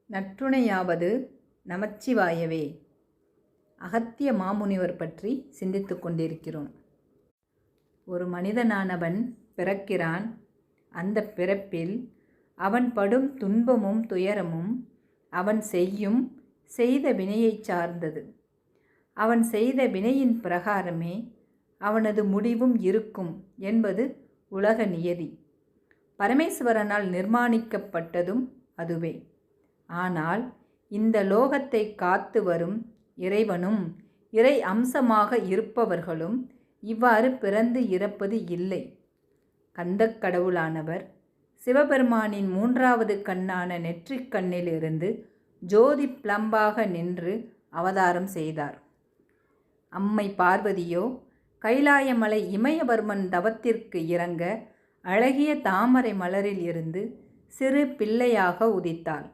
நற்றுணையாவது நமச்சிவாயவே. அகத்திய மாமுனிவர் பற்றி சிந்தித்து கொண்டிருக்கிறோம். ஒரு மனிதனானவன் பிறக்கிறான். அந்த பிறப்பில் அவன் படும் துன்பமும் துயரமும் அவன் செய்த வினையைச் சார்ந்தது. அவன் செய்த வினையின் பிரகாரமே அவனது முடிவும் இருக்கும் என்பது உலக நியதி. பரமேஸ்வரனால் நிர்மாணிக்கப்பட்டதும் அதுவே. ஆனால் இந்த லோகத்தை காத்து வரும் இறைவனும் இறை அம்சமாக இருப்பவர்களும் இவ்வாறு பிறந்து இறப்பது இல்லை. கந்தக் கடவுளானவர் சிவபெருமானின் 3வது கண்ணான நெற்றிக் கண்ணிலிருந்து ஜோதி பிளம்பாக நின்று அவதாரம் செய்தார். அம்மை பார்வதியோ கைலாயமலை இமயவர்மன் தவத்திற்கு இறங்க அழகிய தாமரை மலரில் இருந்து சிறு பிள்ளையாக உதித்தாள்.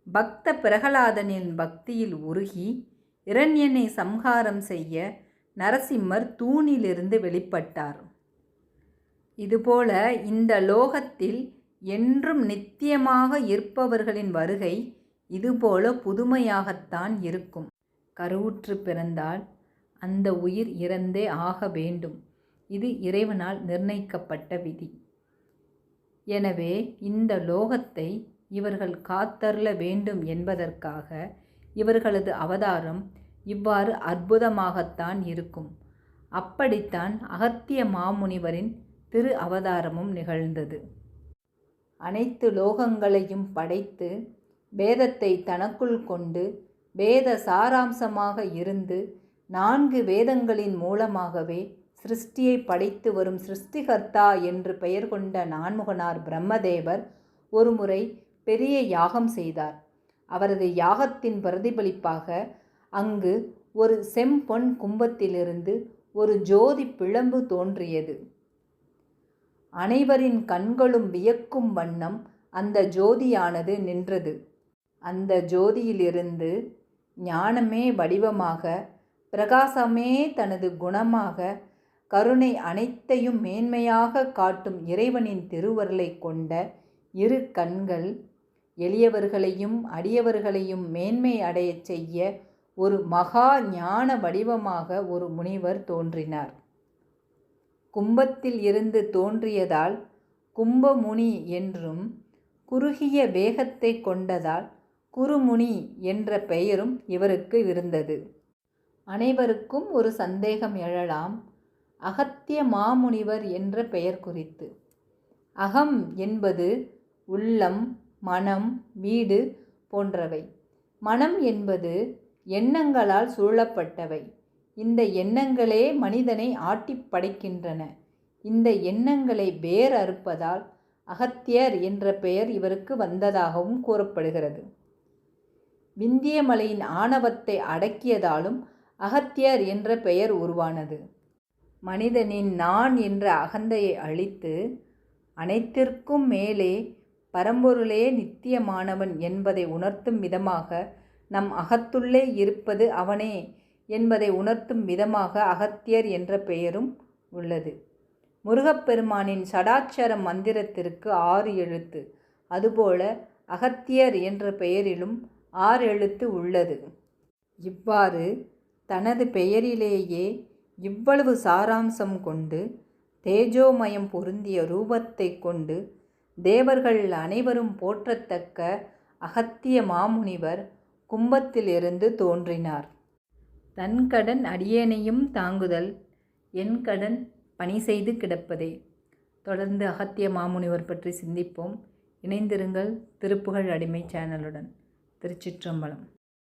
பக்த பிரகலாதனின் பக்தியில் உருகி இரண்யனை சம்ஹாரம் செய்ய நரசிம்மர் தூணிலிருந்து வெளிப்பட்டார். இதுபோல இந்த லோகத்தில் என்றும் நித்தியமாக இருப்பவர்களின் வருகை இதுபோல புதுமையாகத்தான் இருக்கும். கருவுற்று பிறந்தால் அந்த உயிர் இறந்தே ஆக வேண்டும். இது இறைவனால் நிர்ணயிக்கப்பட்ட விதி. எனவே இந்த லோகத்தை இவர்கள் காத்தருள வேண்டும் என்பதற்காக இவர்களது அவதாரம் இவ்வாறு அற்புதமாகத்தான் இருக்கும். அப்படித்தான் அகத்திய மாமுனிவரின் திரு அவதாரமும் நிகழ்ந்தது. அனைத்து லோகங்களையும் படைத்து வேதத்தை தனக்குள் கொண்டு வேத சாராம்சமாக இருந்து 4 வேதங்களின் மூலமாகவே சிருஷ்டியை படைத்து வரும் சிருஷ்டிகர்த்தா என்று பெயர் கொண்ட நான்முகனார் பிரம்மதேவர் ஒருமுறை பெரிய யாகம் செய்தார். அவரது யாகத்தின் பிரதிபலிப்பாக அங்கு ஒரு செம்பொன் கும்பத்திலிருந்து ஒரு ஜோதி பிழம்பு தோன்றியது. அனைவரின் கண்களும் வியக்கும் வண்ணம் அந்த ஜோதியானது நின்றது. அந்த ஜோதியிலிருந்து ஞானமே வடிவமாக, பிரகாசமே தனது குணமாக, கருணை அனைத்தையும் மேன்மையாக காட்டும் இறைவனின் திருவருளை கொண்ட 2 கண்கள் எளியவர்களையும் அடியவர்களையும் மேன்மை அடையச் செய்ய ஒரு மகா ஞான வடிவமாக ஒரு முனிவர் தோன்றினார். கும்பத்தில் இருந்து தோன்றியதால் கும்பமுனி என்றும், குறுகிய வேகத்தை கொண்டதால் குருமுனி என்ற பெயரும் இவருக்கு இருந்தது. அனைவருக்கும் ஒரு சந்தேகம் எழலாம், அகத்திய மாமுனிவர் என்ற பெயர் குறித்து. அகம் என்பது உள்ளம், மனம், வீடு போன்றவை. மனம் என்பது எண்ணங்களால் சூழப்பட்டவை. இந்த எண்ணங்களே மனிதனை ஆட்டிப் படைக்கின்றன. இந்த எண்ணங்களை வேர் அறுப்பதால் அகத்தியர் என்ற பெயர் இவருக்கு வந்ததாகவும் கூறப்படுகிறது. விந்தியமலையின் ஆணவத்தை அடக்கியதாலும் அகத்தியர் என்ற பெயர் உருவானது. மனிதனின் நான் என்ற அகந்தையை அழித்து அனைத்திற்கும் மேலே பரம்பொருளே நித்தியமானவன் என்பதை உணர்த்தும் விதமாக நம் அகத்துள்ளே இருப்பது அவனே என்பதை உணர்த்தும் விதமாக அகத்தியர் என்ற பெயரும் உள்ளது. முருகப்பெருமானின் சடாட்சர மந்திரத்திற்கு 6 எழுத்து. அதுபோல அகத்தியர் என்ற பெயரிலும் 6 எழுத்து உள்ளது. இவ்வாறு தனது பெயரிலேயே இவ்வளவு சாராம்சம் கொண்டு தேஜோமயம் பொருந்திய ரூபத்தை கொண்டு தேவர்கள் அனைவரும் போற்றத்தக்க அகத்திய மாமுனிவர் கும்பத்திலிருந்து தோன்றினார். தன் கடன் அடியேனையும் தாங்குதல், என் கடன் பணி செய்து கிடப்பதே. தொடர்ந்து அகத்திய மாமுனிவர் பற்றி சிந்திப்போம். இணைந்திருங்கள் திருப்புகழ் அடிமை சேனலுடன். திருச்சிற்றம்பலம்.